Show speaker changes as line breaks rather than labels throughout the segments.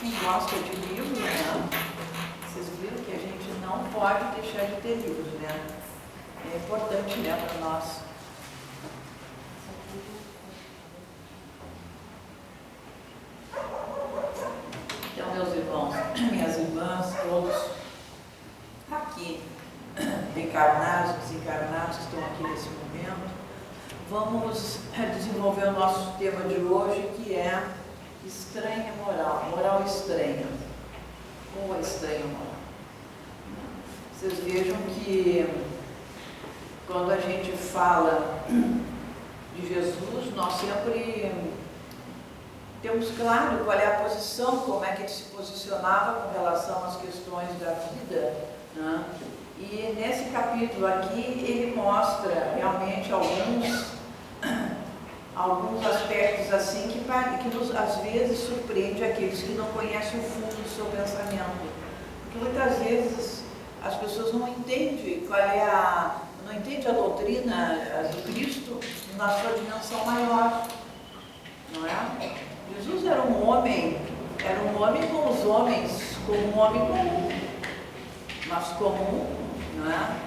quem gosta de livros, né? Vocês viram que a gente não pode deixar de ter livros, né? É importante, né, para nós. Então, meus irmãos, minhas irmãs, todos aqui, encarnados, desencarnados, que estão aqui nesse momento, vamos desenvolver o nosso tema de hoje, que é estranha moral, moral estranha. Ou a estranha moral. Vocês vejam que quando a gente fala de Jesus, nós sempre temos claro qual é a posição, como é que ele se posicionava com relação às questões da vida, né? E nesse capítulo aqui ele mostra realmente alguns aspectos assim que nos, às vezes surpreende aqueles que não conhecem o fundo do seu pensamento. Porque muitas vezes as pessoas não entendem não entendem a doutrina de Cristo na sua dimensão maior, não é? Jesus era um homem como os homens, como um homem comum, mas comum, não é?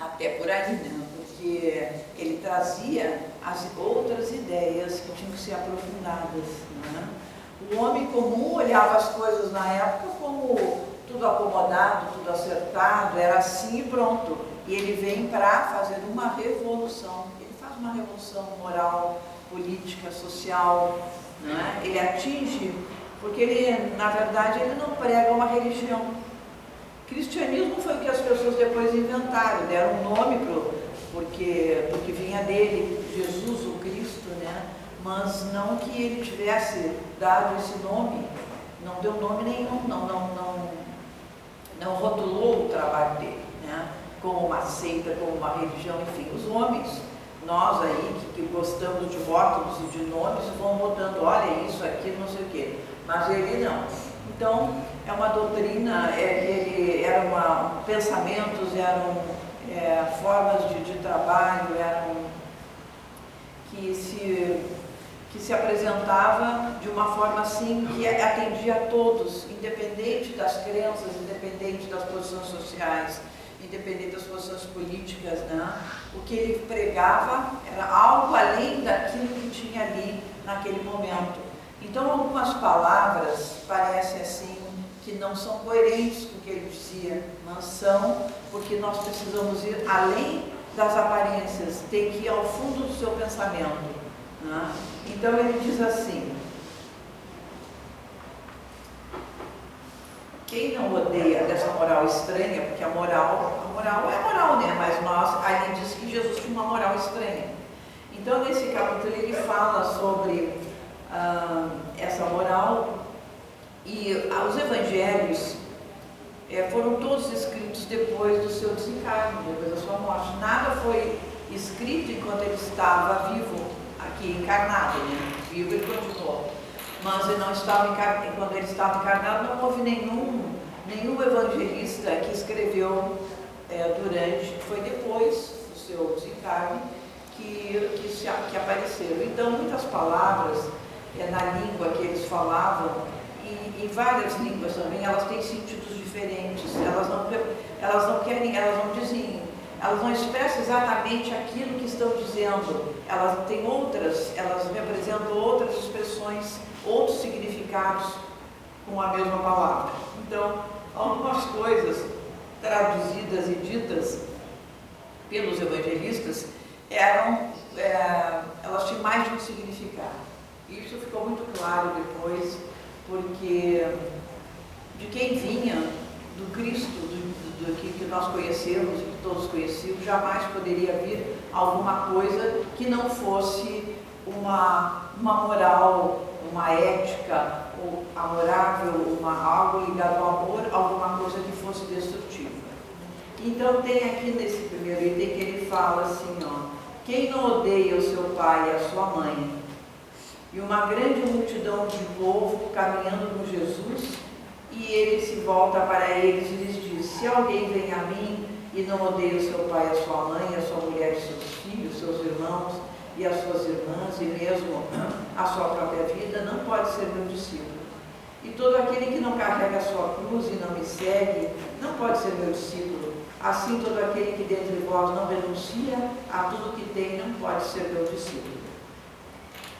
Até por aí, né? Porque ele trazia as outras ideias que tinham que ser aprofundadas, né? O homem comum olhava as coisas na época como tudo acomodado, tudo acertado, era assim e pronto. E ele vem para fazer uma revolução. Ele faz uma revolução moral, política, social, né? Ele atinge, porque ele, na verdade, ele não prega uma religião. Cristianismo foi o que as pessoas depois inventaram, deram um nome porque vinha dele, Jesus, o Cristo, né? Mas não que ele tivesse dado esse nome, não deu nome nenhum, não rotulou o trabalho dele, né? Como uma seita, como uma religião, enfim, os homens. Nós aí, que gostamos de rótulos e de nomes, vão botando, olha isso, aquilo, não sei o quê. Mas ele não. Então, é uma doutrina, pensamentos, eram formas de trabalho, que se apresentava de uma forma assim, que atendia a todos, independente das crenças, independente das posições sociais, independente das posições políticas, né? O que ele pregava era algo além daquilo que tinha ali naquele momento. Então, algumas palavras parecem assim que não são coerentes com o que ele dizia, mas são porque nós precisamos ir além das aparências, tem que ir ao fundo do seu pensamento, né? Então ele diz assim: quem não odeia dessa moral estranha, porque a moral é moral, né? Mas aí diz que Jesus tinha uma moral estranha. Então nesse capítulo ele fala sobre essa moral, e os evangelhos foram todos escritos depois do seu desencarne, depois da sua morte. Nada foi escrito enquanto ele estava vivo, aqui encarnado, né? Vivo ele continuou. Mas ele não estava quando ele estava encarnado, não houve nenhum evangelista que escreveu foi depois do seu desencarne que apareceram. Então, muitas palavras na língua que eles falavam, e em várias línguas também, elas têm sentidos diferentes. Elas não expressam exatamente aquilo que estão dizendo. Elas representam outras expressões, outros significados com a mesma palavra. Então, algumas coisas traduzidas e ditas pelos evangelistas elas tinham mais de um significado. Isso ficou muito claro depois, porque de quem vinha, do Cristo, do que nós conhecemos, que todos conhecemos, jamais poderia vir alguma coisa que não fosse uma moral, uma ética, ou amorável, algo ligado ao amor, alguma coisa que fosse destrutiva. Então tem aqui nesse primeiro item que ele fala assim, quem não odeia o seu pai e a sua mãe, e uma grande multidão de povo caminhando com Jesus, e ele se volta para eles e lhes diz: se alguém vem a mim e não odeia o seu pai, a sua mãe, a sua mulher, seus filhos, seus irmãos, e as suas irmãs, e mesmo a sua própria vida, não pode ser meu discípulo. E todo aquele que não carrega a sua cruz e não me segue, não pode ser meu discípulo. Assim, todo aquele que dentre vós não renuncia a tudo que tem, não pode ser meu discípulo.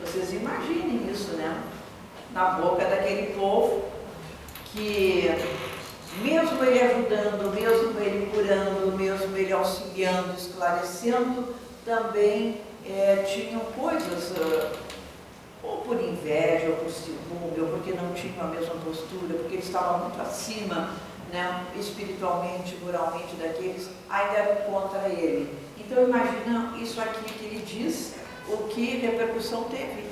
Vocês imaginem isso, né? Na boca daquele povo que, mesmo ele ajudando, mesmo ele curando, mesmo ele auxiliando, esclarecendo, também tinham coisas, ou por inveja, ou por ciúme, ou porque não tinham a mesma postura, porque eles estavam muito acima, né, espiritualmente, moralmente daqueles, ainda eram contra ele. Então imagina isso aqui que ele diz, o que repercussão teve.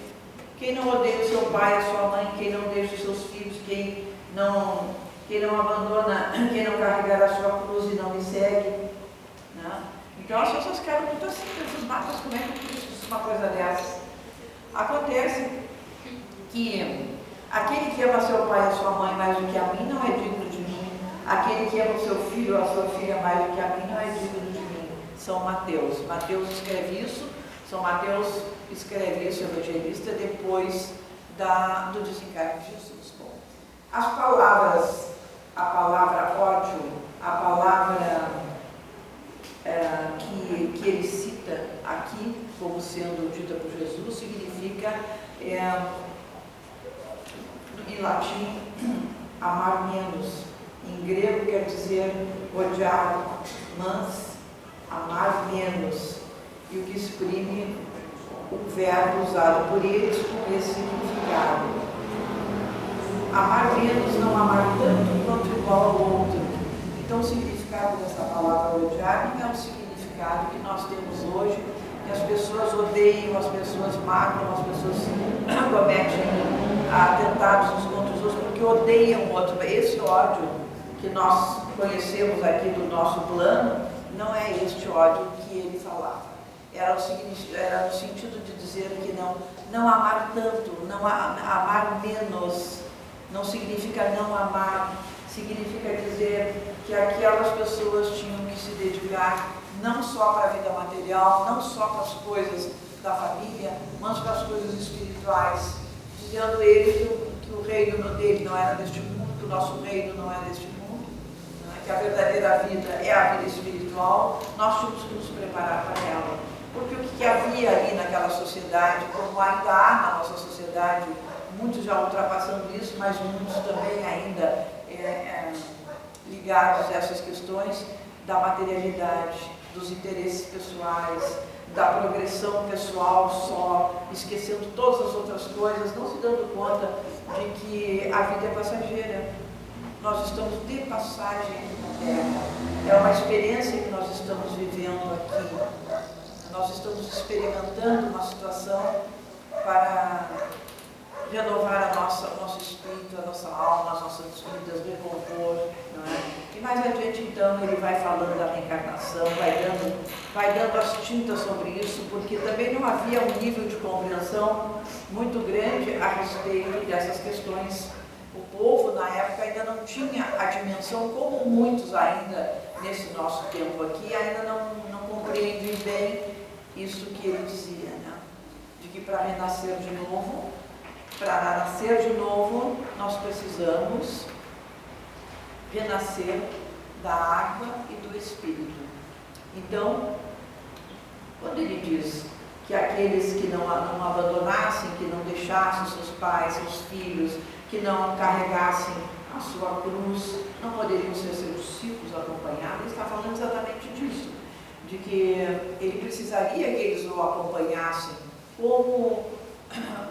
Quem não odeia o seu pai, a sua mãe, quem não deixa os seus filhos, quem não abandona, quem não carregar a sua cruz e não me segue, né? Então as pessoas querem muito assim, Jesus mata, como é que diz uma coisa dessas? Acontece que aquele que ama seu pai e a sua mãe mais do que a mim não é digno de mim. Aquele que ama o seu filho ou a sua filha mais do que a mim não é digno de mim. São Mateus. Mateus escreve isso. São Mateus escreve isso, evangelista, depois do desencarne de Jesus. Bom, as palavras, a palavra ódio, a palavra que ele cita aqui, como sendo dita por Jesus, significa, em latim, amar menos. Em grego quer dizer odiar, mas amar menos. E o que exprime o verbo usado por eles com esse significado. Amar menos, não amar tanto quanto igual ao outro. Então o significado dessa palavra odiar não é o significado que nós temos hoje, que as pessoas odeiam, as pessoas matam, as pessoas cometem atentados uns contra os outros porque odeiam o outro. Esse ódio que nós conhecemos aqui do nosso plano não é este ódio que ele falava. Era no sentido de dizer que não amar tanto, não amar menos, não significa não amar, significa dizer que aquelas pessoas tinham que se dedicar não só para a vida material, não só para as coisas da família, mas para as coisas espirituais, dizendo ele que o reino dele não era deste mundo, que o nosso reino não é deste mundo, né? Que a verdadeira vida é a vida espiritual, nós tínhamos que nos preparar para ela. Porque o que havia ali naquela sociedade, como ainda há na nossa sociedade, muitos já ultrapassando isso, mas muitos também ainda ligados a essas questões da materialidade, dos interesses pessoais, da progressão pessoal só, esquecendo todas as outras coisas, não se dando conta de que a vida é passageira. Nós estamos de passagem na Terra. É uma experiência que nós estamos vivendo aqui. Nós estamos experimentando uma situação para renovar o nosso espírito, a nossa alma, as nossas vidas, recompor, não é? E mais adiante, então, ele vai falando da reencarnação, vai dando as tintas sobre isso, porque também não havia um nível de compreensão muito grande a respeito dessas questões. O povo, na época, ainda não tinha a dimensão, como muitos ainda, nesse nosso tempo aqui, ainda não compreendem bem isso que ele dizia, né? De que para renascer de novo, para nascer de novo, nós precisamos renascer da água e do Espírito. Então, quando ele diz que aqueles que não abandonassem, que não deixassem seus pais, seus filhos, que não carregassem a sua cruz, não poderiam ser seus discípulos acompanhados, ele está falando exatamente disso, de que ele precisaria que eles o acompanhassem, como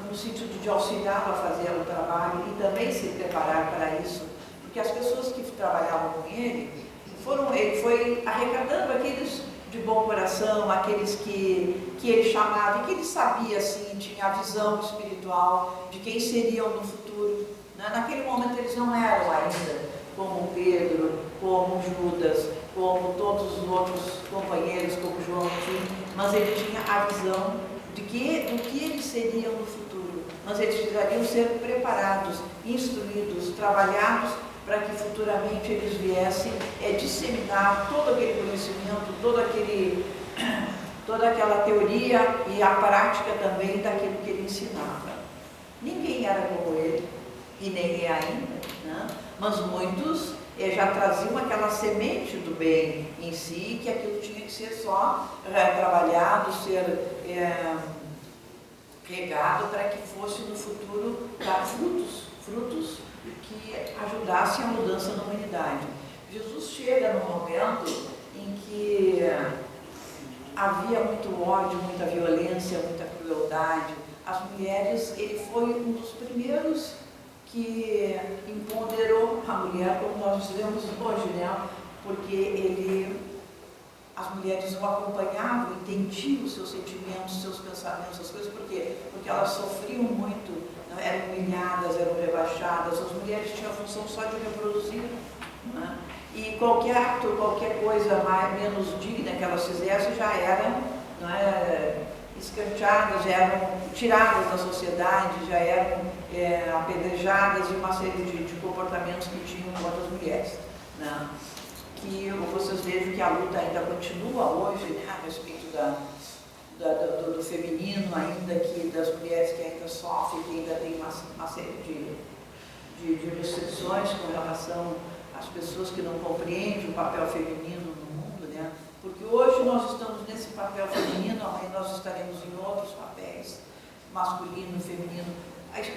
no sentido de auxiliá-lo a fazer o trabalho e também se preparar para isso, porque as pessoas que trabalhavam com ele foi arrecadando aqueles de bom coração, aqueles que ele chamava e que ele sabia, assim, tinha a visão espiritual de quem seriam no futuro. Naquele momento eles não eram ainda como Pedro, como Judas, como todos os outros companheiros, como João tinha, mas ele tinha a visão do que eles seriam no futuro. Mas eles precisariam ser preparados, instruídos, trabalhados, para que futuramente eles viessem disseminar todo aquele conhecimento, toda aquela teoria e a prática também daquilo que ele ensinava. Ninguém era como ele, e nem é ainda, né? Mas muitos já traziam aquela semente do bem em si, que aquilo tinha que ser só trabalhado, ser regado para que fosse no futuro dar frutos que ajudassem a mudança na humanidade. Jesus chega num momento em que havia muito ódio, muita violência, muita crueldade. As mulheres, ele foi um dos primeiros que empoderou a mulher, como nós vemos hoje, né? Porque as mulheres o acompanhavam, entendiam os seus sentimentos, os seus pensamentos, as coisas. Por quê? Porque elas sofriam muito, eram humilhadas, eram rebaixadas. As mulheres tinham a função só de reproduzir, né? E qualquer ato, qualquer coisa menos digna que elas fizessem já eram escanteadas, já eram tiradas da sociedade, já eram apedrejadas, e uma série de comportamentos que tinham contra as mulheres, né? Que vocês vejam que a luta ainda continua hoje, né, a respeito do feminino, ainda que das mulheres que ainda sofrem, que ainda tem uma série de restrições com relação às pessoas que não compreendem o papel feminino no mundo, né? Porque hoje nós estamos nesse papel feminino, amanhã nós estaremos em outros papéis, masculino, feminino.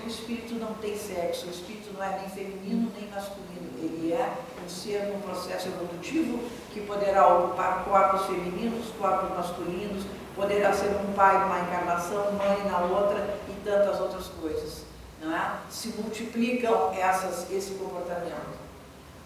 O espírito não tem sexo, o espírito não é nem feminino nem masculino, ele é um ser num processo evolutivo que poderá ocupar corpos femininos, corpos masculinos, poderá ser um pai numa encarnação, mãe na outra e tantas outras coisas, não é? Se multiplicam esse comportamento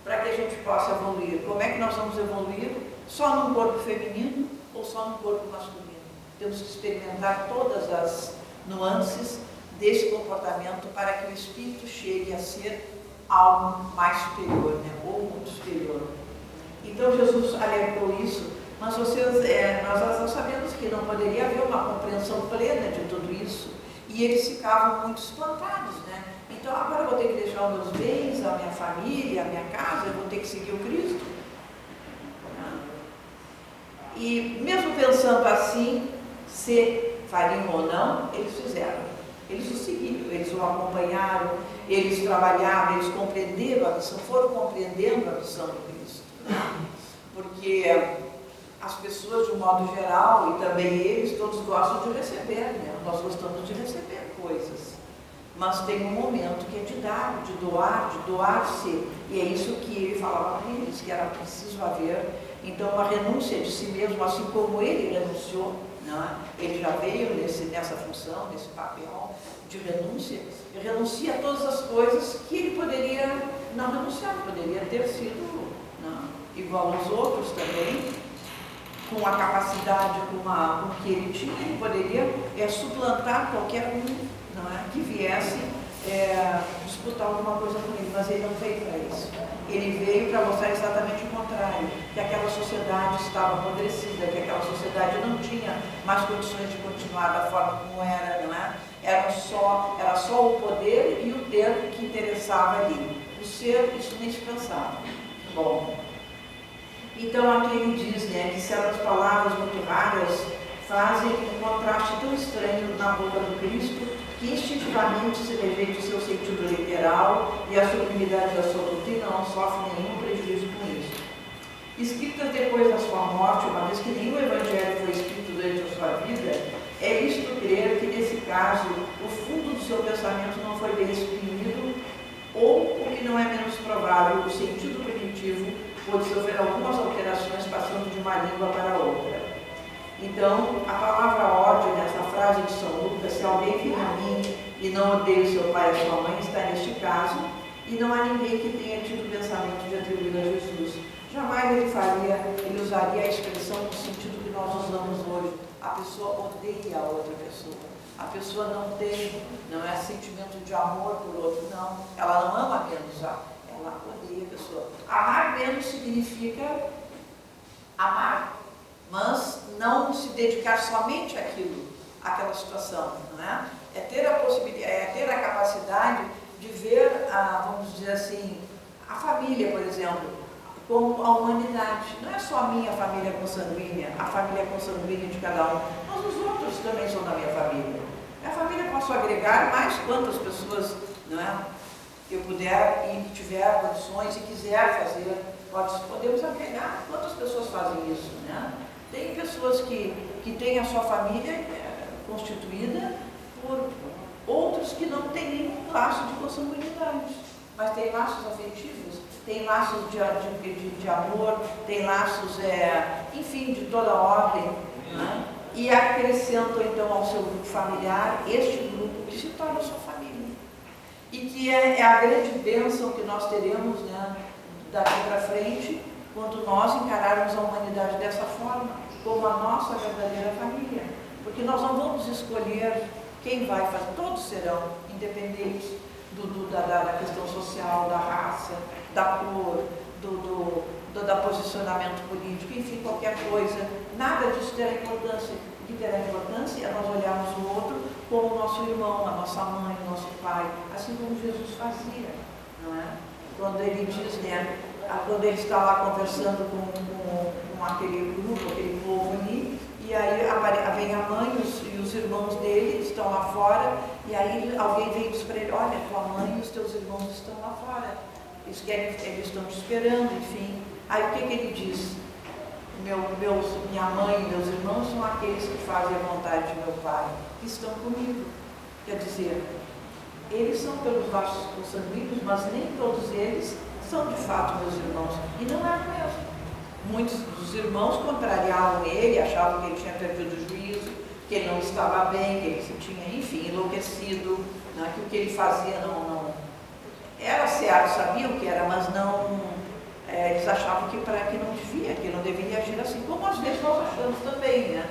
para que a gente possa evoluir. Como é que nós vamos evoluir? Só num corpo feminino ou só num corpo masculino? Temos que experimentar todas as nuances desse comportamento para que o espírito chegue a ser algo mais superior, né? Ou muito superior. Então Jesus alertou isso, mas nós sabemos que não poderia haver uma compreensão plena de tudo isso, e eles ficavam muito espantados, né? Então agora eu vou ter que deixar os meus bens, a minha família, a minha casa, eu vou ter que seguir o Cristo. E mesmo pensando assim, se fariam ou não, eles fizeram. Eles o seguiram, eles o acompanharam, eles trabalhavam, eles compreenderam a missão, foram compreendendo a missão do Cristo. Porque as pessoas, de um modo geral, e também eles, todos gostam de receber, né? Nós gostamos de receber coisas. Mas tem um momento que é de dar, de doar-se. E é isso que ele falava para eles, que era preciso haver, então, uma renúncia de si mesmo, assim como ele renunciou, né? Ele já veio nessa função, nesse papel de renúncia, e renuncia a todas as coisas que ele poderia não renunciar, poderia ter sido, né, igual aos outros também, com a capacidade, com o que ele tinha, ele poderia suplantar qualquer um, não é, que viesse disputar alguma coisa com ele, mas ele não veio para isso. Ele veio para mostrar exatamente o contrário, que aquela sociedade estava apodrecida, que aquela sociedade não tinha mais condições de continuar da forma como era, não é? Era só o poder e o ter que interessava ali. O ser, isso nem se pensava. Bom, então aqui ele diz, né, que certas palavras muito raras fazem um contraste tão estranho na boca do Cristo, que instintivamente se rejeita o seu sentido literal e a sublimidade da sua doutrina não sofre nenhum prejuízo com isso. Escritas depois da sua morte, uma vez que nenhum evangelho foi escrito durante a sua vida, é isto crer que, nesse caso, o fundo do seu pensamento não foi bem exprimido, ou, o que não é menos provável, o sentido primitivo pode sofrer algumas alterações passando de uma língua para outra. Então, a palavra ódio, nessa frase de São Lucas, se alguém vem a mim e não odeia o seu pai e a sua mãe, está neste caso, e não há ninguém que tenha tido o pensamento de atribuir a Jesus. Jamais ele usaria a expressão no sentido que nós usamos hoje. A pessoa odeia a outra pessoa. A pessoa não é sentimento de amor por outro, não. Ela não ama menos, ela odeia a pessoa. Amar menos significa amar, mas não se dedicar somente àquela situação, não é? É ter a possibilidade, é ter a capacidade de ver, vamos dizer assim, a família, por exemplo. como a humanidade. Não é só a minha família consanguínea, a família consanguínea de cada um, mas os outros também são da minha família. A família posso agregar mais quantas pessoas, não é, eu puder e tiver condições e quiser fazer, podemos agregar quantas pessoas fazem isso, né? Tem pessoas que têm a sua família constituída por outros que não têm nenhum laço de consanguinidade, mas têm laços afetivos, têm laços de amor, têm laços, enfim, de toda ordem, né? E acrescentam então ao seu grupo familiar este grupo que se torna a sua família. E que é a grande bênção que nós teremos, né, daqui para frente, quando nós encararmos a humanidade dessa forma, como a nossa verdadeira família. Porque nós não vamos escolher quem vai fazer, todos serão, independentes da questão social, da raça, da cor, do posicionamento político, enfim, qualquer coisa. Nada disso terá importância. O que terá importância é nós olharmos o outro como o nosso irmão, a nossa mãe, o nosso pai, assim como Jesus fazia, não é? Quando ele diz, né, quando ele está lá conversando com aquele grupo, aquele povo ali, e aí vem a mãe e os irmãos dele estão lá fora, e aí alguém vem e diz para ele, olha, tua mãe e os teus irmãos estão lá fora, eles estão te esperando, enfim. Aí o que ele diz? Minha mãe e meus irmãos são aqueles que fazem a vontade de meu pai, que estão comigo. Quer dizer, eles são pelos laços consanguíneos, mas nem todos eles são de fato meus irmãos. E não é mesmo. Muitos dos irmãos contrariavam ele, achavam que ele tinha perdido o juízo, que ele não estava bem, que ele se tinha, enfim, enlouquecido, né, que o que ele fazia não era certo, sabiam que era, mas não... eles achavam que não devia, que não deveria agir assim, como às vezes nós achamos também, né?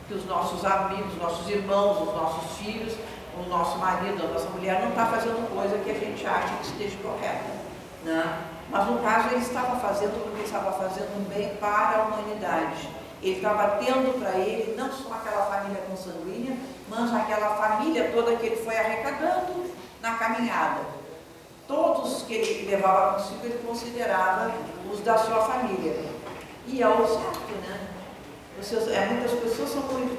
Que os nossos amigos, nossos irmãos, os nossos filhos, o nosso marido, a nossa mulher não está fazendo coisa que a gente acha que esteja correta, né? Mas no caso ele estava fazendo porque ele estava fazendo um bem para a humanidade. Ele estava tendo para ele não só aquela família consanguínea, mas aquela família toda que ele foi arrecadando na caminhada. Todos que ele levava consigo, ele considerava os da sua família. E é o certo, né? Muitas pessoas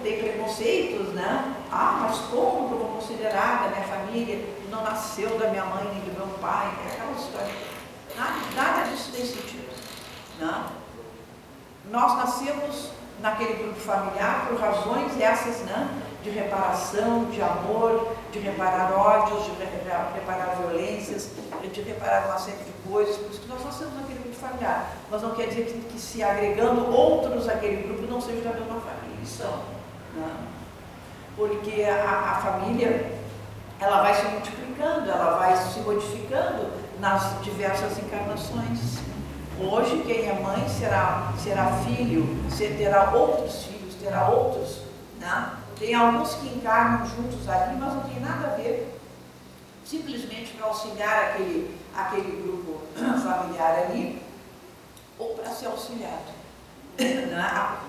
têm preconceitos, né? Ah, mas como que eu vou considerar da minha família que não nasceu da minha mãe nem do meu pai? É aquela história. Nada disso tem sentido, né? Nós nascemos naquele grupo familiar por razões essas, né? De reparação, de amor, de reparar ódios, de reparar violências, de reparar uma série de coisas, por isso que nós nascemos naquele grupo familiar. Mas não quer dizer que se agregando outros àquele grupo não sejam da mesma família, e são, né? Porque a família, ela vai se multiplicando, ela vai se modificando nas diversas encarnações. Hoje, quem é mãe será filho, terá outros filhos, terá outros, né? Tem alguns que encarnam juntos ali, mas não tem nada a ver, simplesmente para auxiliar aquele grupo familiar ali, ou para ser auxiliado.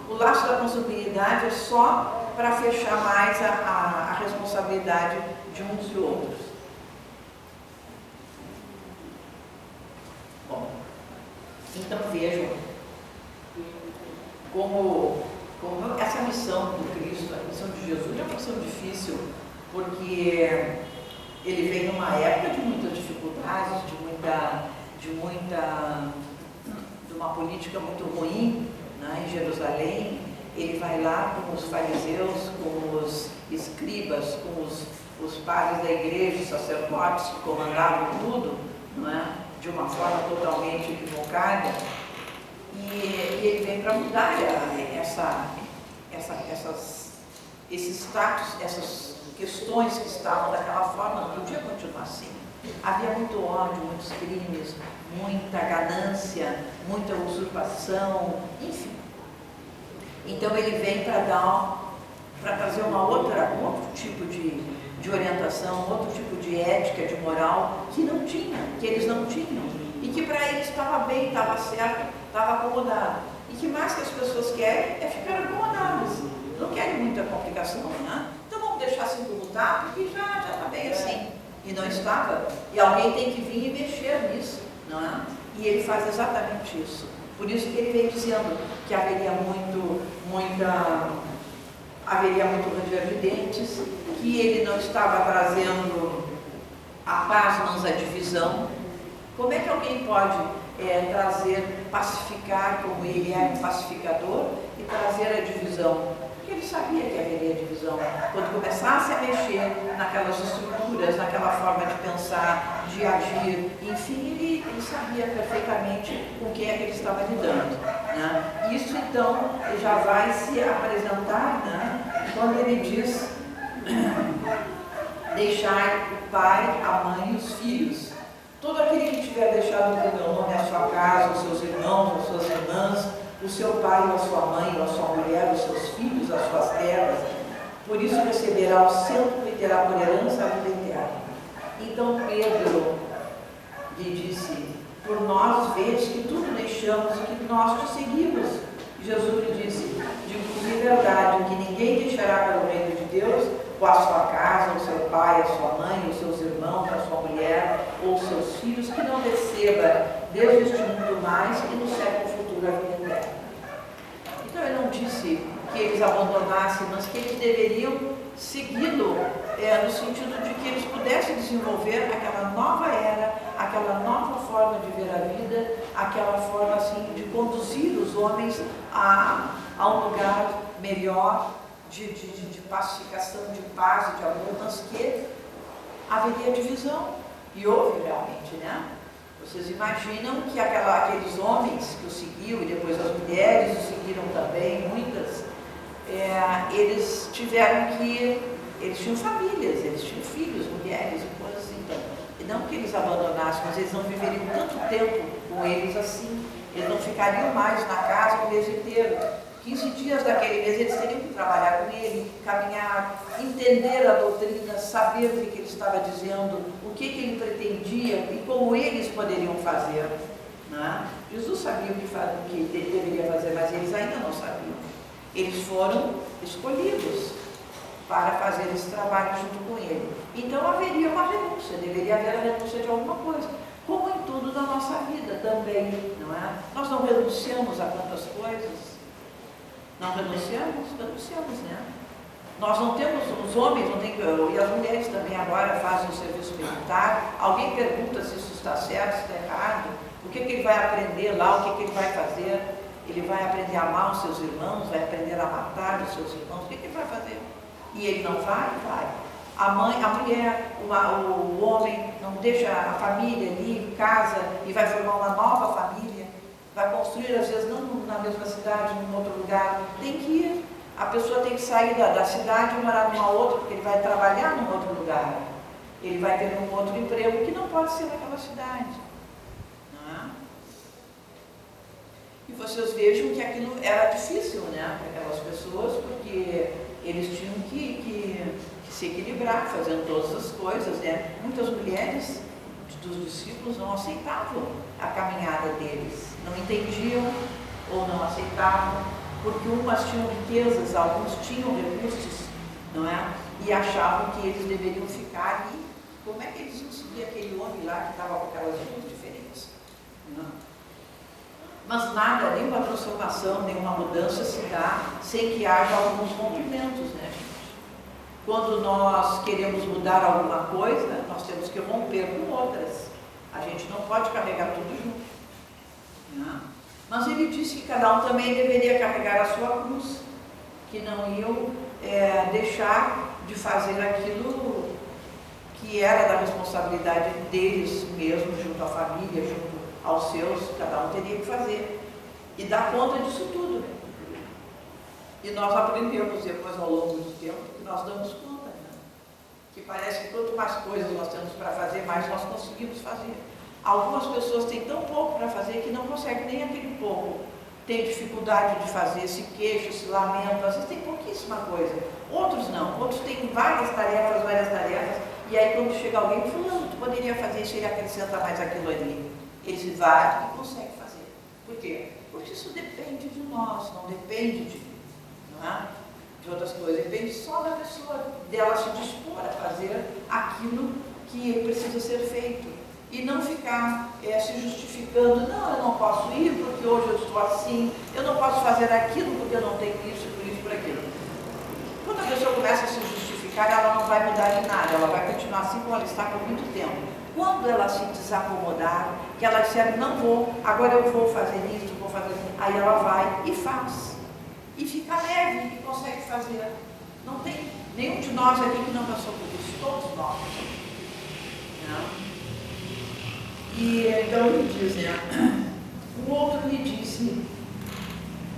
O laço da consanguinidade é só para fechar mais a responsabilidade de uns e outros. Bom, então vejam como essa missão do Cristo, a missão de Jesus, é uma missão difícil, porque ele vem numa época de muitas dificuldades, de uma política muito ruim, né, em Jerusalém. Ele vai lá com os fariseus, com os escribas, com os padres da igreja, os sacerdotes que comandavam tudo, não é? De uma forma totalmente equivocada. E ele vem para mudar esse status, essas questões que estavam daquela forma, não podia continuar assim. Havia muito ódio, muitos crimes, muita ganância, muita usurpação, enfim. Então ele vem para trazer um outro tipo de orientação, outro tipo de ética, de moral, que eles não tinham. E que para eles estava bem, estava certo, estava acomodado. E que mais que as pessoas querem é ficar acomodadas. Não querem muita complicação, né? Então vamos deixar assim como está, porque já está bem assim. E não estava. E alguém tem que vir e mexer nisso, não é? E ele faz exatamente isso. Por isso que ele vem dizendo que haveria muito ranger de dentes, que ele não estava trazendo a paz, mas a divisão. Como é que alguém pode pacificar, como ele é um pacificador, e trazer a divisão? Porque ele sabia que haveria divisão. Quando começasse a mexer naquelas estruturas, naquela forma de pensar, de agir, enfim, ele sabia perfeitamente com quem é que ele estava lidando, né? Isso então já vai se apresentar, né, quando ele diz: deixai o pai, a mãe e os filhos. Todo aquele que tiver deixado o meu nome, a sua casa, os seus irmãos, as suas irmãs, o seu pai ou a sua mãe ou a sua mulher, os seus filhos, as suas terras, por isso receberá o cetro e terá por herança a vida eterna. Então Pedro lhe disse: por nós vês que tudo deixamos e que nós te seguimos. Jesus lhe disse: digo-vos de verdade que ninguém deixará para o reino de Deus ou a sua casa, ou seu pai, a sua mãe, os seus irmãos, a sua mulher, ou os seus filhos, que não receba Deus este mundo mais e no século futuro a vida eterna. Então ele não disse que eles abandonassem, mas que eles deveriam segui-lo, no sentido de que eles pudessem desenvolver aquela nova era, aquela nova forma de ver a vida, aquela forma assim de conduzir os homens a um lugar melhor, de pacificação, de paz e de amor, mas que haveria divisão. E houve realmente, né? Vocês imaginam que aqueles homens que o seguiam, e depois as mulheres o seguiram também, muitas, eles tinham famílias, eles tinham filhos, mulheres e coisas assim. Então, e não que eles abandonassem, mas eles não viveriam tanto tempo com eles assim. Eles não ficariam mais na casa o mês inteiro. 15 dias daquele mês eles teriam que trabalhar com ele, caminhar, entender a doutrina, saber o que ele estava dizendo, o que ele pretendia e como eles poderiam fazer, né? Jesus sabia o que ele deveria fazer, mas eles ainda não sabiam. Eles foram escolhidos para fazer esse trabalho junto com ele. Então haveria uma renúncia, deveria haver a renúncia de alguma coisa, como em tudo da nossa vida também, não é? Nós não renunciamos a tantas coisas. Não renunciamos? Renunciamos, né? Nós não temos, os homens não têm, e as mulheres também agora fazem o serviço militar. Alguém pergunta se isso está certo, se está errado, o que ele vai aprender lá, o que ele vai fazer. Ele vai aprender a amar os seus irmãos, vai aprender a matar os seus irmãos, o que ele vai fazer? E ele não vai? Vai. A mãe, a mulher, o homem não deixa a família ali, casa, e vai formar uma nova família. Vai construir, às vezes, não na mesma cidade, num outro lugar. Tem que ir. A pessoa tem que sair da cidade e morar numa outra, porque ele vai trabalhar num outro lugar. Ele vai ter um outro emprego que não pode ser naquela cidade. Não é? E vocês vejam que aquilo era difícil, né, para aquelas pessoas, porque eles tinham que se equilibrar, fazendo todas as coisas, né? Muitas mulheres dos discípulos não aceitavam a caminhada deles, não entendiam ou não aceitavam, porque umas tinham riquezas, alguns tinham recursos, não é? E achavam que eles deveriam ficar ali. Como é que eles iam seguir aquele homem lá que estava com aquelas duas diferenças? Não. Mas nada, nenhuma transformação, nenhuma mudança se dá sem que haja alguns rompimentos, né, gente? Quando nós queremos mudar alguma coisa, nós temos que romper com outras. A gente não pode carregar tudo junto. Não. Mas ele disse que cada um também deveria carregar a sua cruz, que não iam deixar de fazer aquilo que era da responsabilidade deles mesmos, junto à família, junto aos seus, cada um teria que fazer. E dar conta disso tudo. E nós aprendemos depois, ao longo do tempo, que nós damos conta, né? Que parece que quanto mais coisas nós temos para fazer, mais nós conseguimos fazer. Algumas pessoas têm tão pouco para fazer que não conseguem nem aquele pouco. Tem dificuldade de fazer, se queixam, se lamentam, às vezes tem pouquíssima coisa. Outros não, outros têm várias tarefas, e aí quando chega alguém, fulano, tu poderia fazer isso, ele acrescenta mais aquilo ali. Eles vai e conseguem fazer. Por quê? Porque isso depende de nós, não depende de outras coisas, depende só da pessoa, dela se dispor a fazer aquilo que precisa ser feito. e não ficar se justificando, não, eu não posso ir porque hoje eu estou assim, eu não posso fazer aquilo porque eu não tenho isso, por isso, por aquilo. Quando a pessoa começa a se justificar, ela não vai mudar de nada, ela vai continuar assim como ela está por muito tempo. Quando ela se desacomodar, que ela disser, não vou, agora eu vou fazer isso, vou fazer isso, aí ela vai e faz. E fica leve e consegue fazer. Não tem nenhum de nós aqui que não passou por isso, todos nós. Não? E então ele diz, né? O outro lhe disse,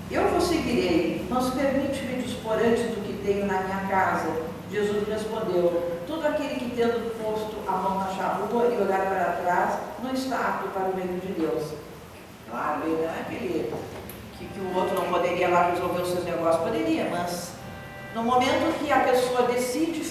eu vos seguirei, mas permite-me dispor antes do que tenho na minha casa. Jesus respondeu, todo aquele que tendo posto a mão na charrua e olhar para trás, não está apto para o reino de Deus. Claro, ele não é aquele que o outro não poderia lá resolver os seus negócios, poderia, mas no momento que a pessoa decide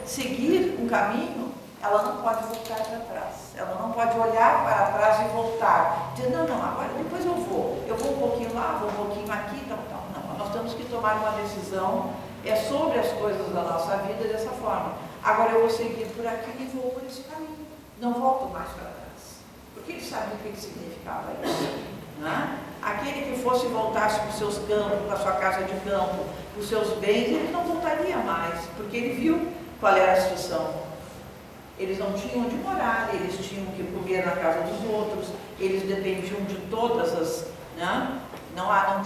seguir um caminho, ela não pode voltar para trás, ela não pode olhar para trás e voltar, dizer, não, agora depois eu vou um pouquinho lá, vou um pouquinho aqui, tal. Não, nós temos que tomar uma decisão sobre as coisas da nossa vida dessa forma. Agora eu vou seguir por aqui e vou por esse caminho, não volto mais para trás, porque ele sabia o que significava isso, né? Aquele que fosse voltasse para os seus campos, para a sua casa de campo, para os seus bens, ele não voltaria mais, porque ele viu qual era a situação. Eles não tinham onde morar, eles tinham que comer na casa dos outros, eles dependiam de todas as... Né? Não eram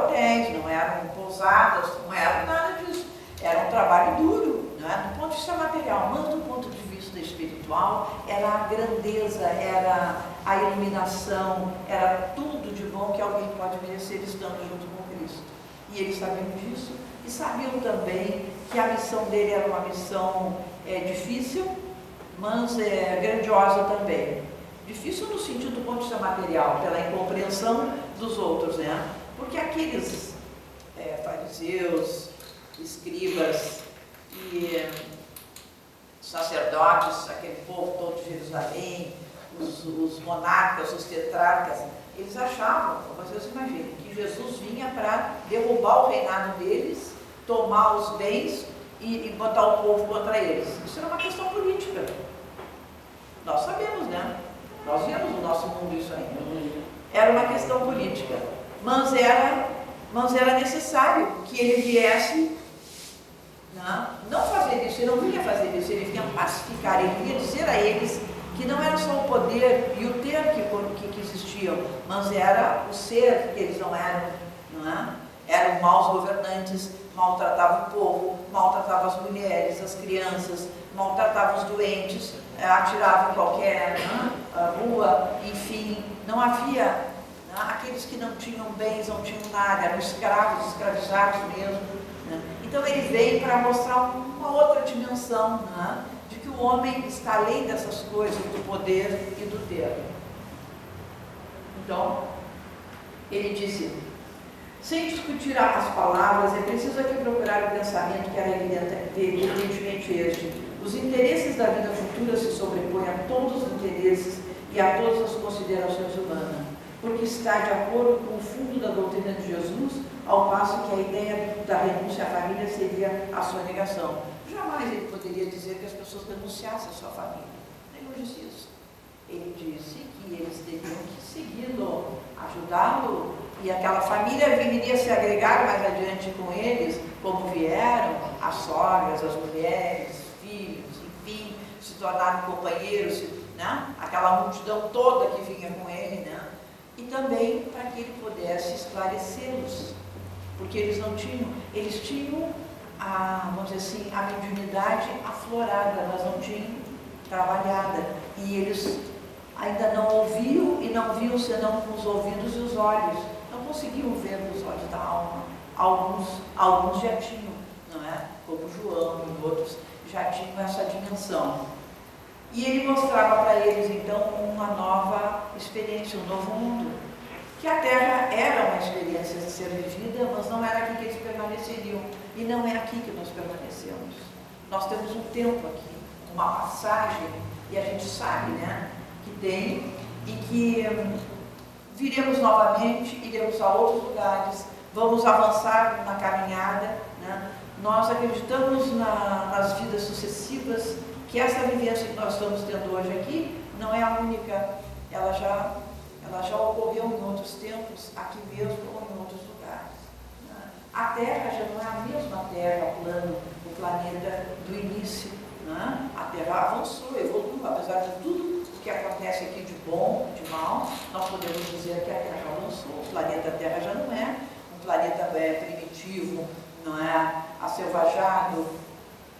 hotéis, não eram pousadas, não era nada disso. Era um trabalho duro, né? Do ponto de vista material, mas do ponto de vista espiritual, era a grandeza, era a iluminação, era tudo de bom que alguém pode merecer estando junto com Cristo. E eles sabiam disso e sabiam também que a missão dele era uma missão difícil, mas grandiosa também. Difícil no sentido do ponto de vista material, pela incompreensão dos outros, né? Porque aqueles fariseus, escribas e sacerdotes, aquele povo todo de Jerusalém, os monarcas, os tetrarcas, eles achavam, vocês imaginem, que Jesus vinha para derrubar o reinado deles, tomar os bens e botar o povo contra eles. Isso era uma questão política. Nós sabemos, né? Nós vemos no nosso mundo isso ainda. Era uma questão política, mas era necessário que ele viesse, não fazer isso, ele não vinha fazer isso, ele vinha pacificar, ele vinha dizer a eles que não era só o poder e o ter que existiam, mas era o ser que eles não eram, Eram maus governantes, maltratavam o povo, maltratavam as mulheres, as crianças, maltratavam os doentes, atiravam em qualquer rua, enfim, não havia aqueles que não tinham bens, não tinham nada, eram escravos, escravizados mesmo. Então ele veio para mostrar uma outra dimensão, de que o homem está além dessas coisas, do poder e do ter. Então, ele disse, sem discutir as palavras, é preciso aqui procurar o pensamento que era evidentemente este. Os interesses da vida futura se sobrepõem a todos os interesses e a todas as considerações humanas, porque está de acordo com o fundo da doutrina de Jesus, ao passo que a ideia da renúncia à família seria a sua negação. Jamais ele poderia dizer que as pessoas renunciassem à sua família. Nem disse isso. Ele disse que eles teriam que segui-lo, ajudá-lo, e aquela família viria se agregar mais adiante com eles, como vieram as sogras, as mulheres, filhos, enfim, se tornaram companheiros, aquela multidão toda que vinha com ele, e também para que ele pudesse esclarecê-los, porque eles tinham vamos dizer assim, a mediunidade aflorada, mas não tinham trabalhada, e eles ainda não ouviam e não viam senão com os ouvidos e os olhos, não conseguiam ver com os olhos da alma. Alguns já tinham, como João e outros, já tinham essa dimensão. E ele mostrava para eles então uma nova experiência, um novo mundo, que a Terra era uma experiência de ser vivida, mas não era aqui que eles permaneceriam, e não é aqui que nós permanecemos. Nós temos um tempo aqui, uma passagem, e a gente sabe, que tem, e que viremos novamente, iremos a outros lugares, vamos avançar na caminhada, Nós acreditamos nas vidas sucessivas, que essa vivência que nós estamos tendo hoje aqui não é a única, ela já ocorreu em outros tempos, aqui mesmo ou em outros lugares. A Terra já não é a mesma Terra, o planeta do início. A Terra avançou, evoluiu, apesar de tudo que acontece aqui de bom, de mal, nós podemos dizer que a Terra avançou. O planeta Terra já não é um planeta primitivo, não é acelvajado.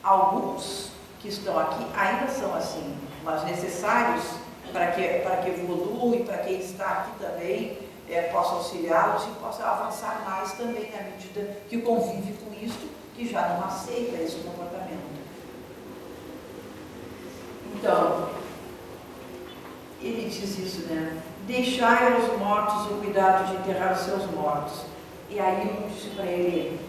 Alguns que estão aqui ainda são assim, mas necessários para que evolua e para quem está aqui também possa auxiliá-los e possa avançar mais também à medida que convive com isto, que já não aceita esse comportamento. Então, ele diz isso, né? Deixai aos mortos o cuidado de enterrar os seus mortos. E aí um disse para ele,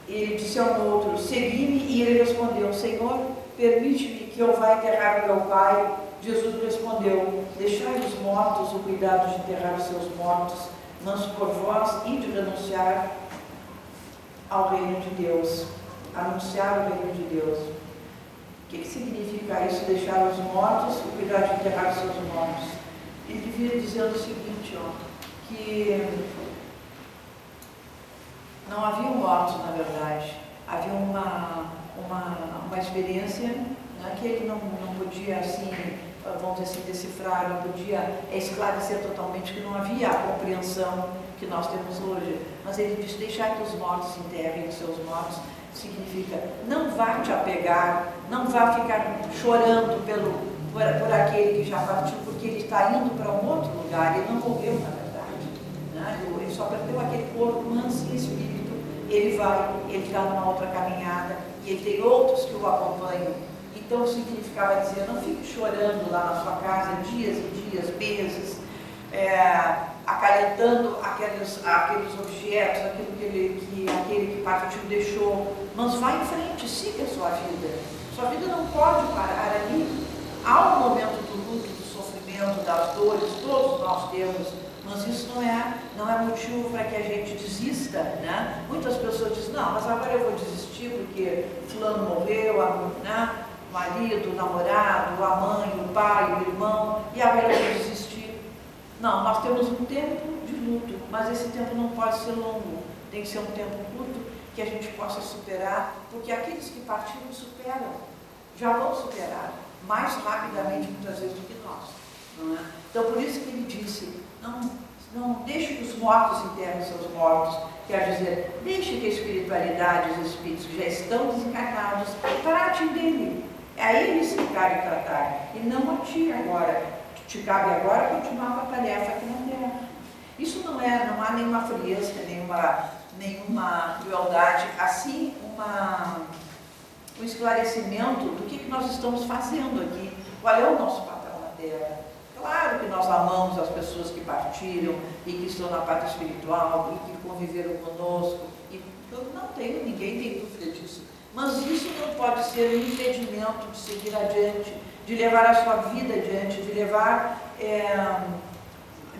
ele disse ao outro, segui-me, e ele respondeu, Senhor, permite-me que eu vá enterrar o meu pai. Jesus respondeu, deixai os mortos o cuidado de enterrar os seus mortos, mas por vós ide renunciar ao reino de Deus, anunciar o reino de Deus. O que significa isso, deixar os mortos o cuidado de enterrar os seus mortos? Ele devia dizer o seguinte, que não havia mortos, na verdade, havia uma experiência, né, que ele não podia, assim, vamos dizer assim, decifrar, não podia esclarecer totalmente, que não havia a compreensão que nós temos hoje. Mas ele diz, deixar que os mortos enterrem os seus mortos, significa, não vá te apegar, não vá ficar chorando por aquele que já partiu, porque ele está indo para um outro lugar, ele não morreu, na verdade, né? Ele só perdeu aquele corpo, mas em espírito, ele está numa outra caminhada, e ele tem outros que o acompanham. Então significava dizer, não fique chorando lá na sua casa dias e dias, meses, acalentando aqueles objetos, aquele que partiu deixou, mas vá em frente, siga a sua vida. Sua vida não pode parar ali. Há um momento do luto, do sofrimento, das dores, todos nós temos, mas isso não é motivo para que a gente desista, né? Muitas pessoas dizem, não, mas agora eu vou desistir porque fulano morreu, né? O marido, o namorado, a mãe, o pai, o irmão, e agora eu vou desistir. Não, nós temos um tempo de luto, mas esse tempo não pode ser longo, tem que ser um tempo curto que a gente possa superar, porque aqueles que partiram superam, já vão superar, mais rapidamente muitas vezes do que nós. Não é? Então por isso que ele disse, não deixe que os mortos enterrem seus mortos, quer dizer, deixe que a espiritualidade, os espíritos que já estão desencarnados, tratem dele, a eles que cabe tratar, e não a ti agora. Te cabe agora continuar com a tarefa aqui na Terra. Isso não há nenhuma frieza, nenhuma crueldade, assim um esclarecimento do que nós estamos fazendo aqui, qual é o nosso papel na Terra. Claro que nós amamos as pessoas que partiram e que estão na parte espiritual e que conviveram conosco, e ninguém tem dúvida disso, mas isso não pode ser um impedimento de seguir adiante, de levar a sua vida adiante,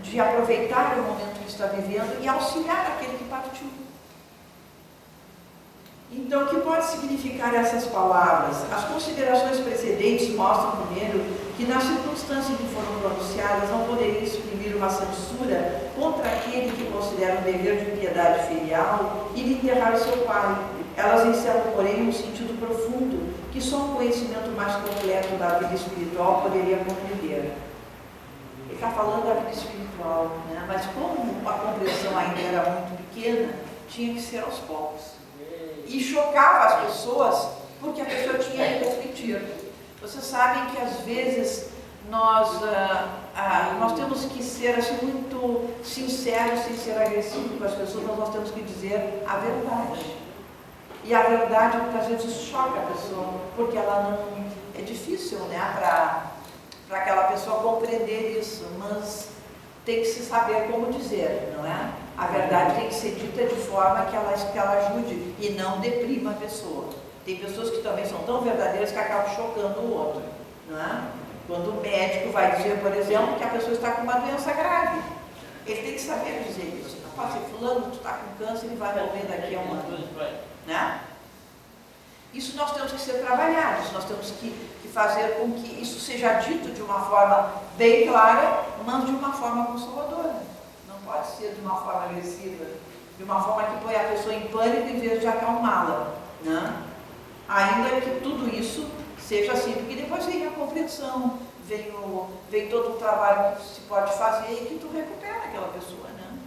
de aproveitar o momento que está vivendo e auxiliar aquele que partiu. Então, o que pode significar essas palavras? As considerações precedentes mostram, primeiro, que nas circunstâncias em que foram pronunciadas não poderia exprimir uma censura contra aquele que considera um dever de piedade filial e de enterrar o seu pai. Elas encerram, porém, um sentido profundo que só um conhecimento mais completo da vida espiritual poderia compreender. Ele está falando da vida espiritual, né? Mas como a compreensão ainda era muito pequena, tinha que ser aos poucos. E chocava as pessoas, porque a pessoa tinha que refletir. Vocês sabem que às vezes nós temos que ser assim, muito sinceros, sem ser agressivos com as pessoas, mas nós temos que dizer a verdade. E a verdade muitas vezes choca a pessoa, porque ela não... É difícil, né, para aquela pessoa compreender isso, mas tem que se saber como dizer, não é? A verdade tem que ser dita de forma que ela ajude e não deprima a pessoa. Tem pessoas que também são tão verdadeiras que acabam chocando o outro, não é? Quando o médico vai dizer, por exemplo, que a pessoa está com uma doença grave, ele tem que saber dizer isso. Não pode ser, fulano, tu está com câncer e vai morrer daqui a um ano, né? Isso nós temos que ser trabalhados, nós temos que fazer com que isso seja dito de uma forma bem clara, mas de uma forma consoladora. Não pode ser de uma forma agressiva, de uma forma que põe a pessoa em pânico em vez de acalmá-la, né? Ainda que tudo isso seja assim, porque depois vem a compreensão, vem todo o trabalho que se pode fazer e que tu recupera aquela pessoa, né?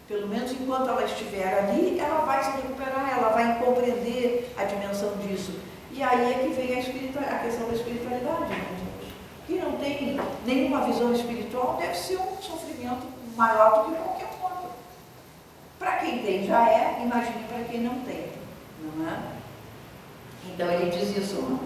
Pelo menos enquanto ela estiver ali, ela vai se recuperar, ela vai compreender a dimensão disso. E aí é que vem a questão da espiritualidade, né, gente? Quem não tem nenhuma visão espiritual deve ser um sofrimento maior do que qualquer outro. Para quem tem já é, imagine para quem não tem, não é? Então ele diz isso,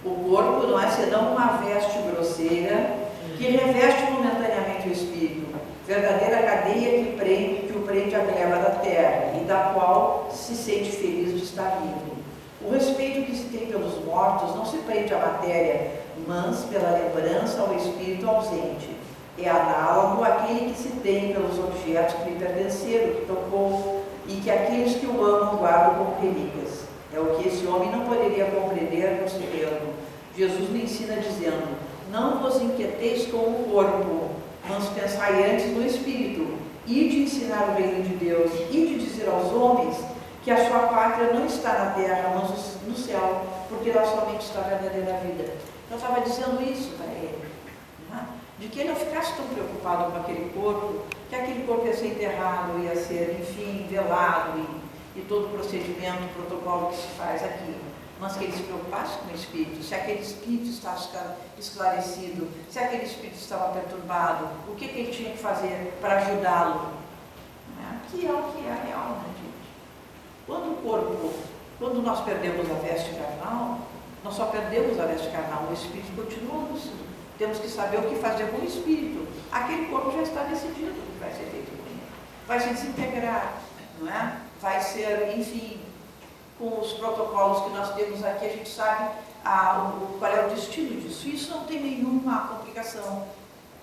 o corpo não é senão uma veste grosseira que reveste momentaneamente o espírito, verdadeira cadeia que o prende à gleba da terra e da qual se sente feliz de estar livre. O respeito que se tem pelos mortos não se prende à matéria, mas pela lembrança ao espírito ausente. É análogo àquele que se tem pelos objetos que lhe pertenceram, que tocou, e que aqueles que o amam guardam como relíquias. É o que esse homem não poderia compreender considerando. Jesus me ensina dizendo, não vos inquieteis com o corpo, mas pensai antes no espírito, e de ensinar o reino de Deus, e de dizer aos homens que a sua pátria não está na terra, mas no céu, porque lá somente está a verdadeira vida. Eu estava dizendo isso para ele, né? De que ele não ficasse tão preocupado com aquele corpo, que aquele corpo ia ser enterrado, ia ser, enfim, velado, e todo o procedimento, o protocolo que se faz aqui. Mas que ele se preocupasse com o espírito, se aquele espírito estava esclarecido, se aquele espírito estava perturbado, o que ele tinha que fazer para ajudá-lo. Né? Que é o que é real, né, gente? Quando nós perdemos a veste carnal, nós só perdemos a veste carnal, o espírito continua lúcido. Temos que saber o que fazer com o espírito. Aquele corpo já está decidido o que vai ser feito com ele. Vai se desintegrar, não é? Vai ser, enfim, com os protocolos que nós temos aqui, a gente sabe qual é o destino disso. Isso não tem nenhuma complicação.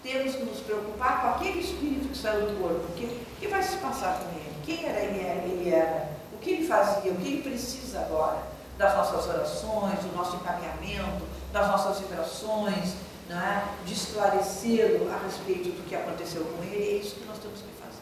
Temos que nos preocupar com aquele espírito que saiu do corpo. O que vai se passar com ele? Quem era ele era? O que ele fazia? O que ele precisa agora? Das nossas orações, do nosso encaminhamento, das nossas vibrações, né? De esclarecê-lo a respeito do que aconteceu com ele. É isso que nós temos que fazer.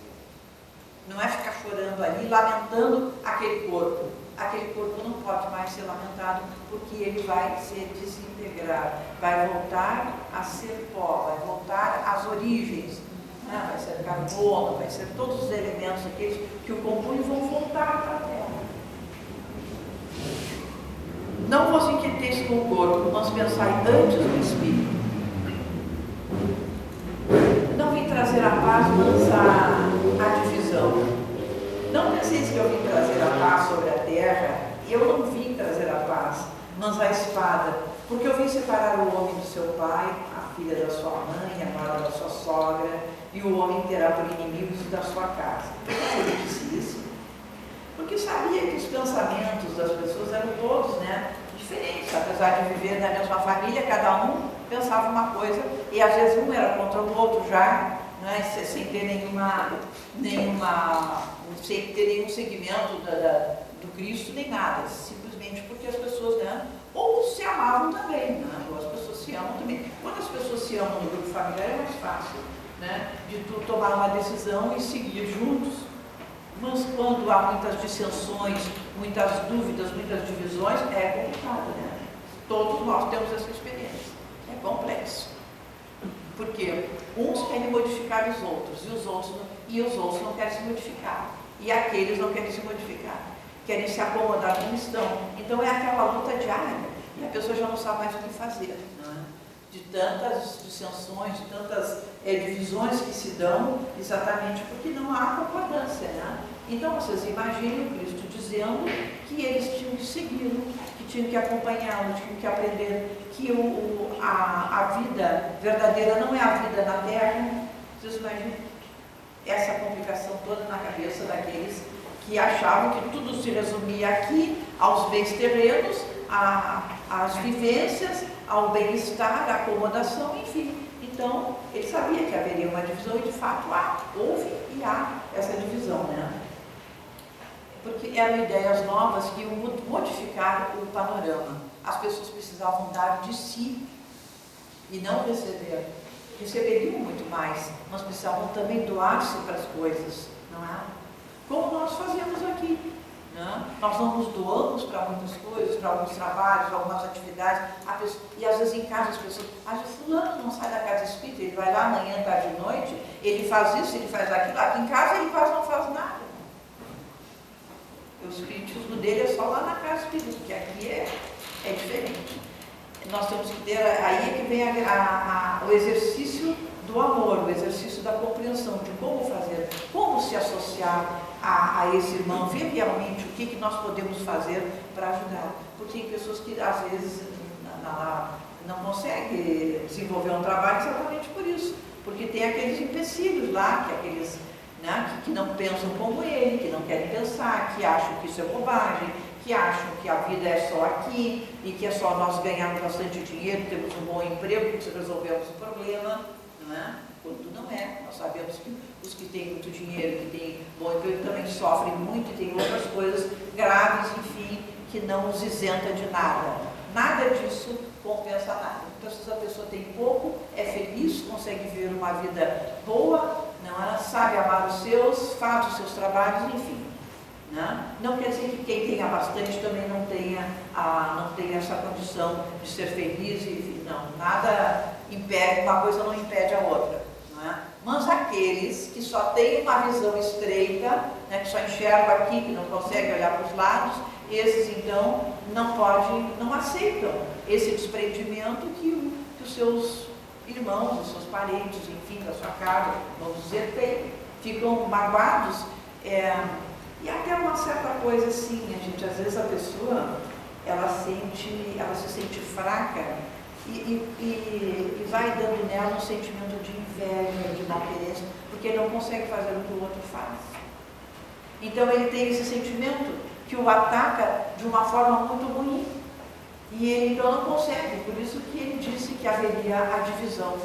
Não é ficar chorando ali, lamentando aquele corpo. Aquele corpo não pode mais ser lamentado, porque ele vai se desintegrar, vai voltar a ser pó, vai voltar às origens, né? Vai ser carbono, vai ser todos os elementos aqueles que o compõem vão voltar para a Terra. Não vos inquieteis com o corpo, mas pensai antes no espírito. Não vim trazer a paz, mas a divisão. Não penseis que eu vim trazer a paz sobre a terra, eu não vim trazer a paz, mas a espada, porque eu vim separar o homem do seu pai, a filha da sua mãe, a nora da sua sogra, e o homem terá por inimigos da sua casa. Por que ele disse isso? Porque sabia que os pensamentos das pessoas eram todos, né, diferentes, apesar de viver na mesma família, cada um pensava uma coisa, e às vezes um era contra o outro já, né, sem ter sem ter nenhum segmento do Cristo, nem nada, simplesmente porque as pessoas, né, ou se amavam também, né, ou as pessoas se amam também. Quando as pessoas se amam no grupo familiar é mais fácil, né, de tu tomar uma decisão e seguir juntos, mas quando há muitas dissensões, muitas dúvidas, muitas divisões, é complicado, né? Todos nós temos essa experiência, é complexo. Porque uns querem modificar os outros, e os outros não querem se modificar. E aqueles não querem se modificar, querem se acomodar como estão. Então é aquela luta diária, e a pessoa já não sabe mais o que fazer, não é? De tantas dissensões, de tantas divisões que se dão, exatamente porque não há concordância, né? Então vocês imaginem o Cristo dizendo que eles tinham que segui-lo, que tinham que acompanhá-lo, tinham que aprender que a vida verdadeira não é a vida na terra. Vocês imaginam essa complicação toda na cabeça daqueles que achavam que tudo se resumia aqui, aos bens terrenos, às vivências, ao bem-estar, à acomodação, enfim. Então, ele sabia que haveria uma divisão e, de fato, houve e há essa divisão, né? porque eram ideias novas que iam modificar o panorama. As pessoas precisavam dar de si e não receber. Receberiam muito mais, mas precisavam também doar-se para as coisas, não é? Como nós fazemos aqui. Né? Nós não nos doamos para muitas coisas, para alguns trabalhos, para algumas atividades, e às vezes em casa as pessoas, fulano não sai da casa espírita, ele vai lá amanhã, tarde e noite, ele faz isso, ele faz aquilo, aqui em casa ele quase não faz nada. O espiritismo dele é só lá na casa espírita, porque aqui é diferente. Nós temos que ter, aí é que vem o exercício do amor, o exercício da compreensão de como fazer, como se associar a esse irmão, ver realmente o que nós podemos fazer para ajudar. Porque tem pessoas que às vezes não conseguem desenvolver um trabalho exatamente por isso, porque tem aqueles empecilhos lá, aqueles, né, que não pensam como ele, que não querem pensar, que acham que isso é bobagem, que acham que a vida é só aqui e que é só nós ganharmos bastante dinheiro, temos um bom emprego, que resolvemos o problema, não é? Quando não é. Nós sabemos que os que têm muito dinheiro, que têm bom emprego, também sofrem muito e têm outras coisas graves, enfim, que não os isenta de nada. Nada disso compensa nada. Então, se a pessoa tem pouco, é feliz, consegue viver uma vida boa, não é? Sabe amar os seus, faz os seus trabalhos, enfim. Não quer dizer que quem tenha bastante também não tenha essa condição de ser feliz, enfim, não, nada impede, uma coisa não impede a outra, não é? Mas aqueles que só têm uma visão estreita, né, que só enxergam aqui, que não conseguem olhar para os lados, esses então não aceitam esse desprendimento que os seus irmãos, os seus parentes, enfim, da sua casa, vamos dizer, têm, ficam magoados, e até uma certa coisa assim, às vezes a pessoa, ela se sente fraca e vai dando nela um sentimento de inveja, de malquerência, porque ele não consegue fazer o que o outro faz. Então ele tem esse sentimento que o ataca de uma forma muito ruim. E ele então não consegue, por isso que ele disse que haveria a divisão,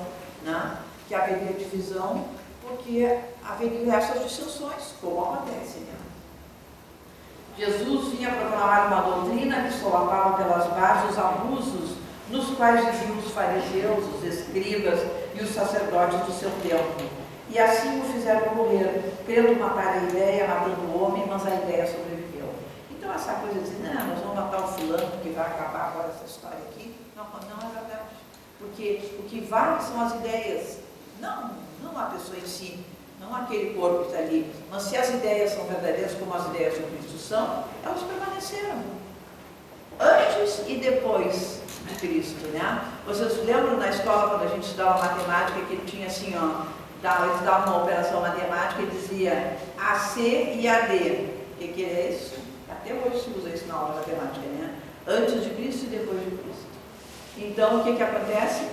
né? Que haveria divisão, porque haveria essas dissensões, como acontece, né? Jesus vinha proclamar uma doutrina que solapava pelas bases os abusos nos quais viviam os fariseus, os escribas e os sacerdotes do seu tempo. E assim o fizeram morrer, querendo matar a ideia, matando o homem, mas a ideia sobreviveu. Então essa coisa de dizer, nós vamos matar o fulano porque vai acabar agora essa história aqui, não é verdade. Porque o que vale são as ideias, não a pessoa em si. Não aquele corpo que está ali, mas se as ideias são verdadeiras como as ideias do Cristo são, elas permaneceram. Antes e depois de Cristo, né? Vocês lembram na escola, quando a gente estudava matemática, que ele tinha assim, eles davam uma operação matemática e dizia AC e AD. O que é isso? Até hoje se usa isso na aula de matemática, né? Antes de Cristo e depois de Cristo. Então, o que acontece?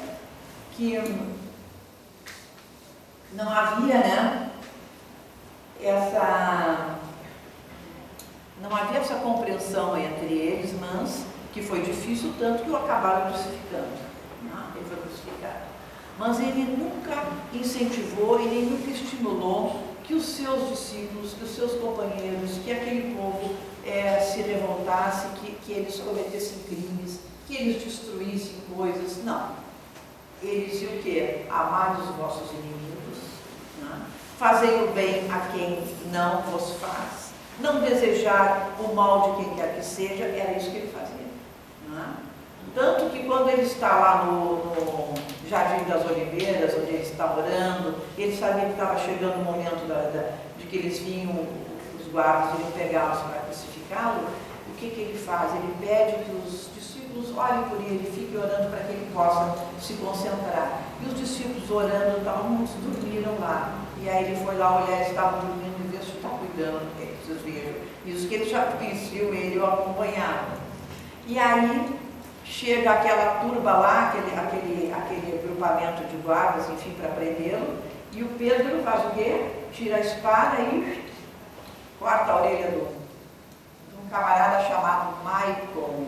Que não havia, né, não havia essa compreensão entre eles, mas que foi difícil, tanto que o acabaram crucificando. Ele foi crucificado. Mas ele nunca incentivou, ele nunca estimulou que os seus discípulos, que os seus companheiros, que aquele povo se revoltasse, que eles cometessem crimes, que eles destruíssem coisas. Não. Ele dizia o quê? Amai os vossos inimigos. Fazei o bem a quem não vos faz, não desejar o mal de quem quer que seja, era isso que ele fazia. Tanto que quando ele está lá no Jardim das Oliveiras, onde ele está orando, ele sabia que estava chegando o momento de que eles vinham, os guardas iriam pegá-los para crucificá-lo. O que ele faz? Ele pede que os discípulos orem por ele, fiquem orando para que ele possa se concentrar. E os discípulos orando, muitos dormiram lá. E aí ele foi lá olhar, eles estavam dormindo e ver se está cuidando, vocês vejam. E os que eles já conheciam ele o acompanhavam. E aí chega aquela turba lá, aquele agrupamento de guardas, enfim, para prendê-lo. E o Pedro faz o quê? Tira a espada e corta a orelha de um camarada chamado Maicon.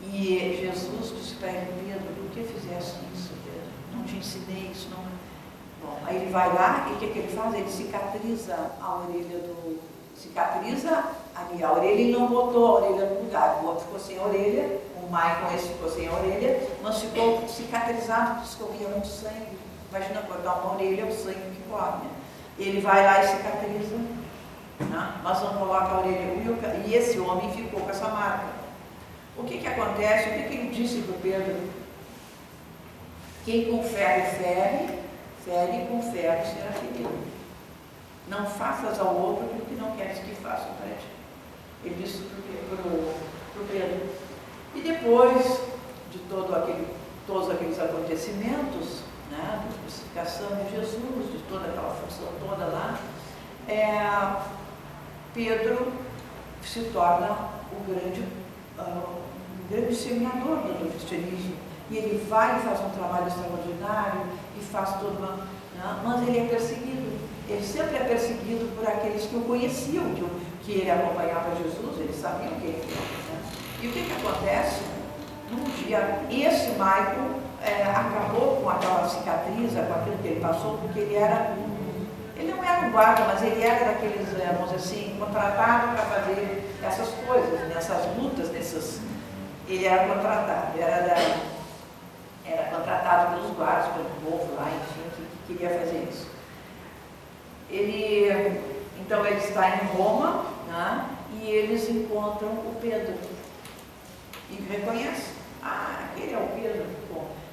E Jesus disse para ele: Pedro, por que fizeste isso, Pedro? Não te ensinei isso, não. Bom, aí ele vai lá e o que ele faz? Ele cicatriza a orelha cicatriza ali a orelha e não botou a orelha no lugar. O outro ficou sem a orelha, o Michael esse ficou sem a orelha, mas ficou cicatrizado, porque escorria muito sangue. Imagina cortar uma orelha, o sangue que corre, né? Ele vai lá e cicatriza, né? Mas não coloca a orelha. E esse homem ficou com essa marca. O que acontece? O que ele disse para o Pedro? Quem com ferro fere, fere e com ferro será ferido. Não faças ao outro o que não queres que façam para ti. Ele disse para o Pedro. E depois de todos aqueles acontecimentos, né, da crucificação de Jesus, de toda aquela função toda lá, Pedro se torna o grande semeador do cristianismo. E ele vai e faz um trabalho extraordinário e faz toda uma... Né, mas ele é perseguido. Ele sempre é perseguido por aqueles que o conheciam, que ele acompanhava Jesus, eles sabiam quem ele era. Né? E o que acontece? Num dia, esse Michael acabou com aquela cicatriz, com aquilo que ele passou, porque ele não era um guarda, mas ele era daqueles, vamos dizer assim, contratado para fazer essas coisas, nessas lutas, ele era contratado, era contratado pelos guardas, pelo povo lá, enfim, que queria fazer isso. Então ele está em Roma, né, e eles encontram o Pedro e reconhecem, aquele é o Pedro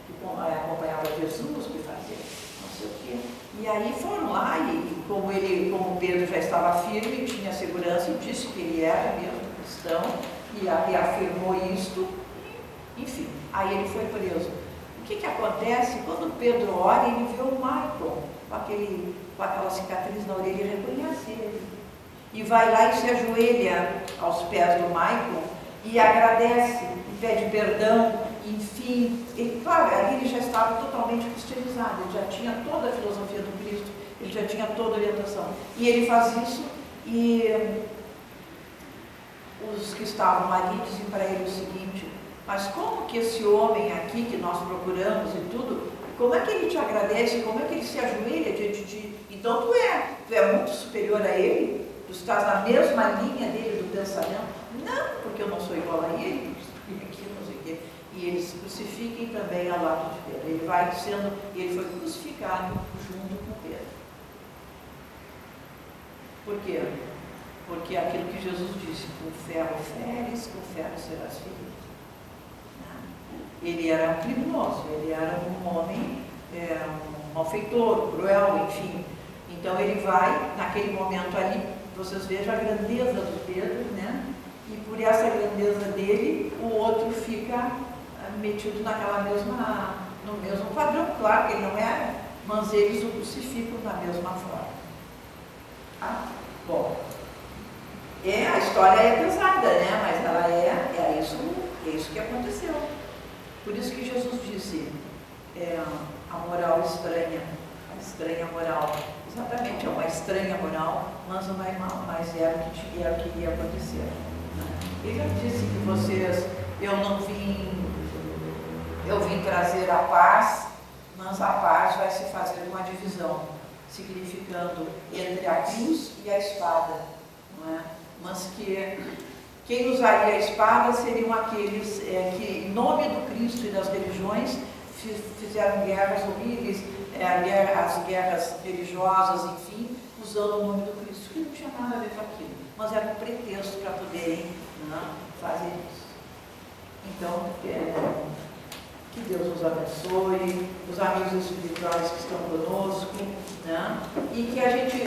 que acompanhava Jesus, que fazia não sei o quê. E aí foram lá e como Pedro já estava firme, tinha segurança e disse que ele era mesmo cristão e reafirmou isto, enfim, aí ele foi preso. O que acontece? Quando Pedro olha, ele vê o Michael com aquela cicatriz na orelha e reconhece ele. E vai lá e se ajoelha aos pés do Michael e agradece, e pede perdão, enfim. Claro, ali ele já estava totalmente cristianizado, ele já tinha toda a filosofia do Cristo, ele já tinha toda a orientação. E ele faz isso e os que estavam ali dizem para ele o seguinte: mas como que esse homem aqui que nós procuramos e tudo, como é que ele te agradece, como é que ele se ajoelha diante de ti? Então tu é muito superior a ele, tu estás na mesma linha dele do pensamento. Não, porque eu não sou igual a ele, não sei o quê. E eles se crucifiquem também ao lado de Pedro. Ele vai dizendo, e ele foi crucificado junto com Pedro. Por quê? Porque aquilo que Jesus disse, com ferro feres, com ferro serás ferido. Ele era um criminoso, ele era um homem, um malfeitor, cruel, enfim. Então ele vai, naquele momento ali, vocês vejam a grandeza do Pedro, né? E por essa grandeza dele, o outro fica metido no mesmo padrão, claro que ele não era, mas eles o crucificam da mesma forma. Bom, a história é pesada, né? Mas ela é isso que aconteceu. Por isso que Jesus disse, a moral estranha, a estranha moral. Exatamente, é uma estranha moral, mas não é mal, mas era o que ia acontecer. Ele já disse que eu vim trazer a paz, mas a paz vai se fazer uma divisão, significando entre a cruz e a espada, não é? Mas que quem usaria a espada seriam aqueles que, em nome do Cristo e das religiões, fizeram guerras horríveis, as guerras religiosas, enfim, usando o nome do Cristo, que não tinha nada a ver com aquilo, mas era um pretexto para poderem fazer isso. Então, que Deus nos abençoe, os amigos espirituais que estão conosco, né? E que a gente...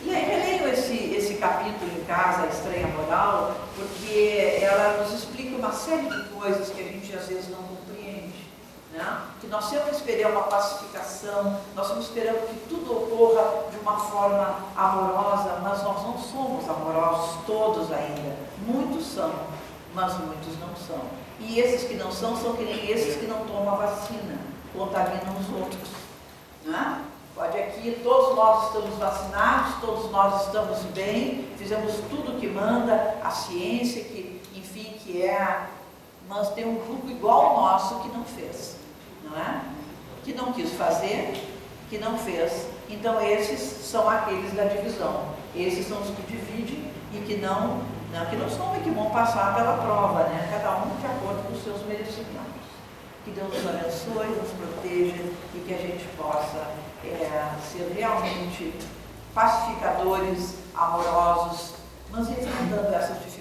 E aí releio esse capítulo em casa, a estranha moral, porque ela nos explica uma série de coisas que a gente às vezes não compreende, né? Que nós sempre esperamos uma pacificação, nós sempre esperamos que tudo ocorra de uma forma amorosa, mas nós não somos amorosos todos ainda. Muitos são, mas muitos não são. E esses que não são que nem esses que não tomam a vacina, contaminam os outros, né? Pode aqui, todos nós estamos vacinados, todos nós estamos bem, fizemos tudo o que manda a ciência, mas tem um grupo igual ao nosso que não fez, não é? Que não quis fazer que não fez. Então esses são aqueles da divisão. Esses são os que dividem e que não são e que vão passar pela prova, né? Cada um de acordo com os seus merecimentos. Que Deus nos abençoe, nos proteja e que a gente possa ser realmente pacificadores, amorosos, mas enfrentando essas dificuldades.